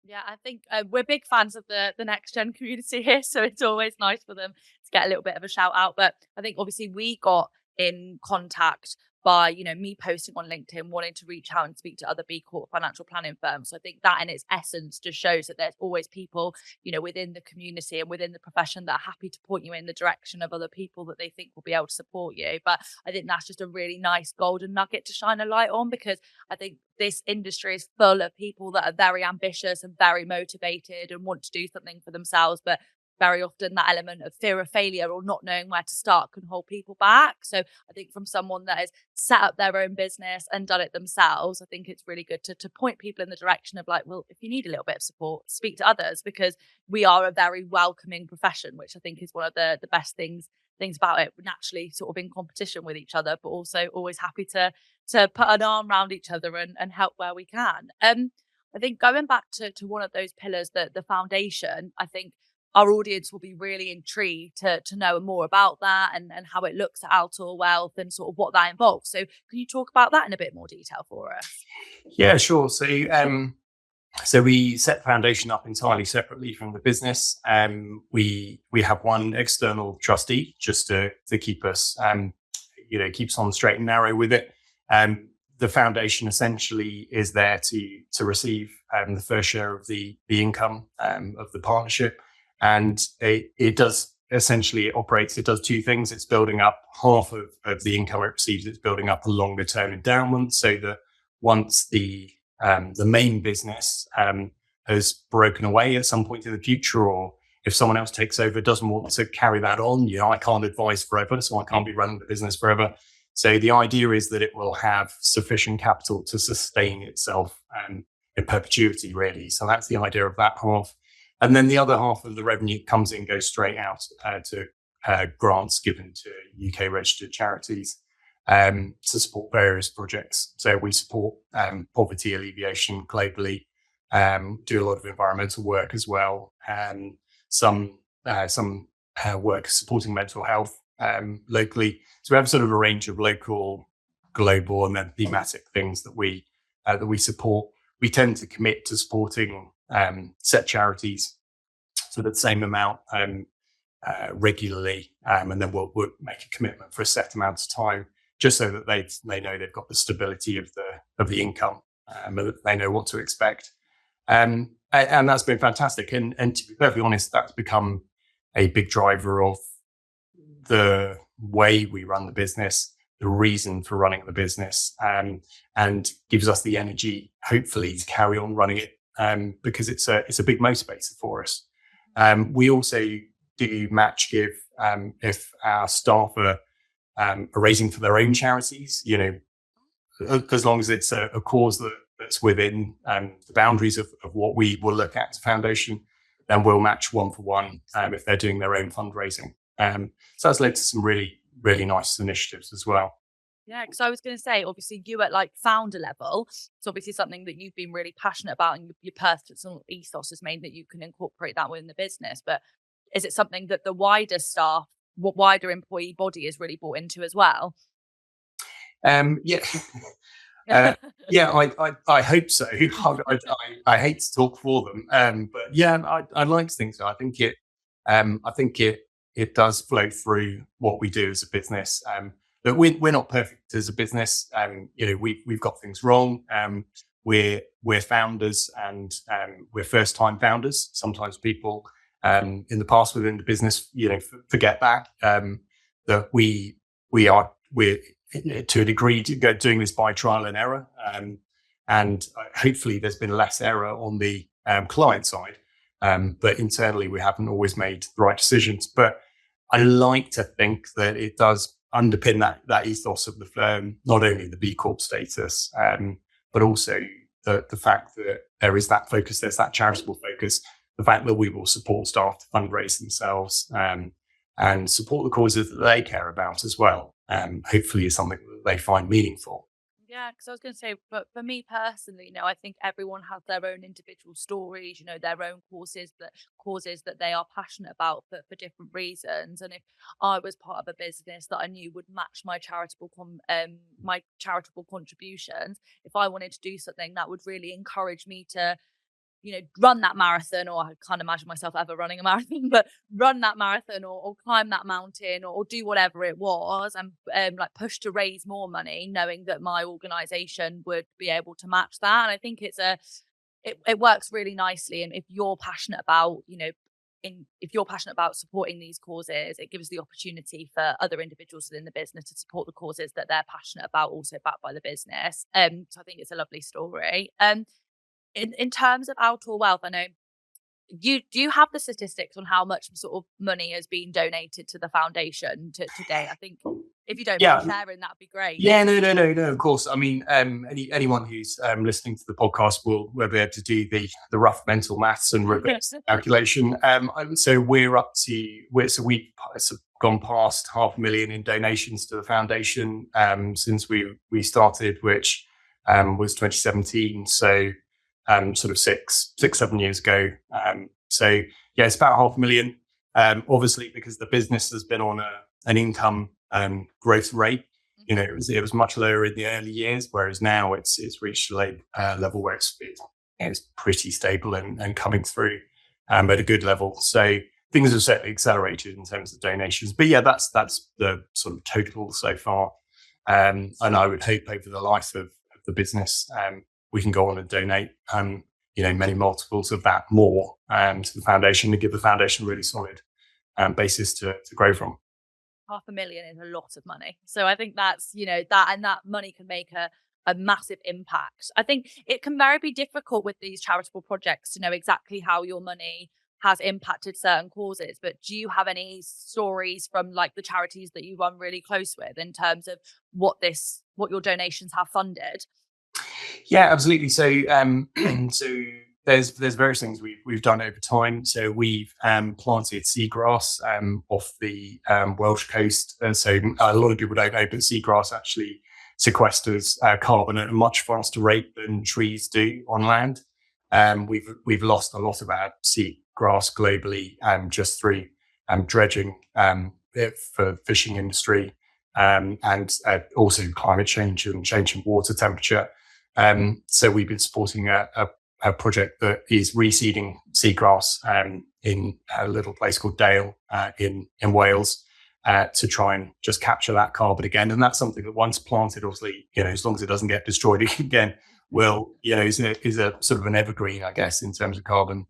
Yeah, I think we're big fans of the next gen community here, so it's always nice for them to get a little bit of a shout out. But I think obviously we got in contact by me posting on LinkedIn, wanting to reach out and speak to other B Corp financial planning firms. So I think that in its essence just shows that there's always people within the community and within the profession that are happy to point you in the direction of other people that they think will be able to support you. But I think that's just a really nice golden nugget to shine a light on, because I think this industry is full of people that are very ambitious and very motivated and want to do something for themselves. But very often that element of fear of failure or not knowing where to start can hold people back. So I think from someone that has set up their own business and done it themselves, I think it's really good to point people in the direction of like, well, if you need a little bit of support, speak to others, because we are a very welcoming profession, which I think is one of the best things about it. We're naturally sort of in competition with each other, but also always happy to put an arm around each other and help where we can. I think going back to one of those pillars, the foundation, I think our audience will be really intrigued to know more about that and how it looks at Altor Wealth and sort of what that involves. So can you talk about that in a bit more detail for us? Yeah, sure. So we set the foundation up entirely separately from the business. We have one external trustee just to keep us, keeps on the straight and narrow with it. The foundation essentially is there to receive the first share of the income of the partnership, and it does essentially it does two things. It's building up half of the income it receives. It's building up a longer term endowment, so that once the main business has broken away at some point in the future, or if someone else takes over, doesn't want to carry that on, I can't advise forever, so I can't be running the business forever. So the idea is that it will have sufficient capital to sustain itself in perpetuity, really. So that's the idea of that half. And then the other half of the revenue comes in, goes straight out to grants given to UK registered charities to support various projects. So we support poverty alleviation globally, do a lot of environmental work as well, and some work supporting mental health locally. So we have sort of a range of local, global, and then thematic things that we support. We tend to commit to supporting set charities so the same amount regularly, and then we'll make a commitment for a set amount of time, just so that they know they've got the stability of the income, and that they know what to expect. And that's been fantastic. And to be perfectly honest, that's become a big driver of the way we run the business, the reason for running the business, and gives us the energy, hopefully, to carry on running it, because it's a big motivator for us. We also do match give if our staff are raising for their own charities, as long as it's a cause that's within the boundaries of what we will look at as a foundation, then we'll match 1-for-1 if they're doing their own fundraising. So that's led to some really, really nice initiatives as well. Yeah, because I was going to say, obviously, you at like founder level, it's obviously something that you've been really passionate about, and your personal ethos has made that you can incorporate that within the business. But is it something that the wider staff, wider employee body is really bought into as well? Yeah. I hope so. I hate to talk for them, but yeah, I like to think so. I think it does flow through what we do as a business. But we're not perfect as a business. We've got things wrong. We're founders, and we're first time founders. Sometimes people in the past within the business, forget that we're to a degree doing this by trial and error, and hopefully there's been less error on the client side, but internally we haven't always made the right decisions. But I like to think that it does underpin that ethos of the firm, not only the B Corp status, but also the fact that there is that focus, there's that charitable focus, the fact that we will support staff to fundraise themselves, and support the causes that they care about as well. Hopefully is something that they find meaningful. Yeah, because I was going to say, but for me personally, I think everyone has their own individual stories, their own causes that they are passionate about for different reasons. And if I was part of a business that I knew would match my charitable contributions, if I wanted to do something that would really encourage me to run that marathon, or I can't imagine myself ever running a marathon, but run that marathon or climb that mountain or do whatever it was, and like push to raise more money, knowing that my organization would be able to match that. And I think it works really nicely. And if you're passionate about, if you're passionate about supporting these causes, it gives the opportunity for other individuals within the business to support the causes that they're passionate about, also backed by the business. So I think it's a lovely story. In terms of Altor Wealth, I know do you have the statistics on how much sort of money has been donated to the foundation to date? I think if you don't mind sharing, that'd be great. Yeah, no. Of course. I mean, anyone who's listening to the podcast will be able to do the rough mental maths and reverse calculation. So we've gone past 500,000 in donations to the foundation since we started, which was 2017. So sort of 7 years ago. So yeah, it's about 500,000. Obviously, because the business has been on an income growth rate, it was much lower in the early years, whereas now it's reached a level where it's pretty stable and coming through at a good level. So things have certainly accelerated in terms of donations. But yeah, that's the sort of total so far. And I would hope over the life of the business, we can go on and donate, many multiples of that more to the foundation to give the foundation a really solid basis to grow from. 500,000 is a lot of money. So I think that's, that money can make a massive impact. I think it can be difficult with these charitable projects to know exactly how your money has impacted certain causes. But do you have any stories from like the charities that you run really close with in terms of what your donations have funded? Yeah, absolutely. So, there's various things we've done over time. So we've planted seagrass off the Welsh coast. So a lot of people don't know, but seagrass actually sequesters carbon at a much faster rate than trees do on land. We've lost a lot of our seagrass globally just through dredging for the fishing industry and also climate change and change in water temperature. So we've been supporting a project that is reseeding seagrass in a little place called Dale in Wales to try and just capture that carbon again. And that's something that once planted, obviously, as long as it doesn't get destroyed again, is a sort of an evergreen, I guess, in terms of carbon.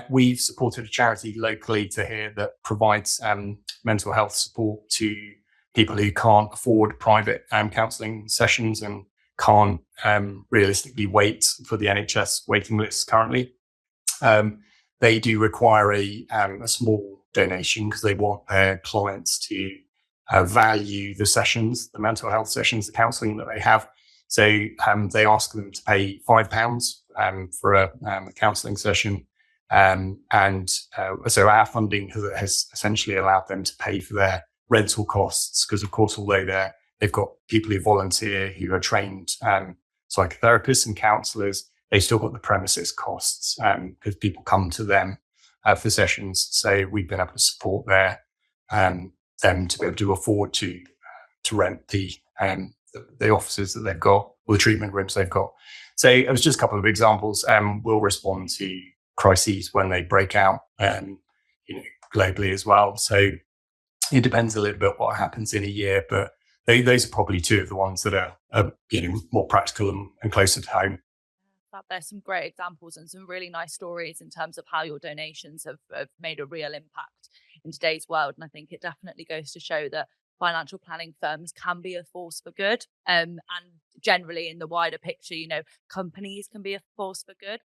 We've supported a charity locally to here that provides mental health support to people who can't afford private counselling sessions and can't realistically wait for the NHS waiting lists currently. They do require a small donation because they want their clients to value the sessions, the mental health sessions, the counselling that they have. So they ask them to pay £5 for a counselling session. So our funding has essentially allowed them to pay for their rental costs because, of course, although they've got people who volunteer who are trained psychotherapists and counsellors, they've still got the premises costs because people come to them for sessions. So we've been able to support them to be able to afford to rent the offices that they've got or the treatment rooms they've got. So it was just a couple of examples. We'll respond to crises when they break out, globally as well. So it depends a little bit what happens in a year, but those are probably two of the ones that are more practical and closer to home. There's some great examples and some really nice stories in terms of how your donations have made a real impact in today's world. And I think it definitely goes to show that financial planning firms can be a force for good. And generally in the wider picture, companies can be a force for good.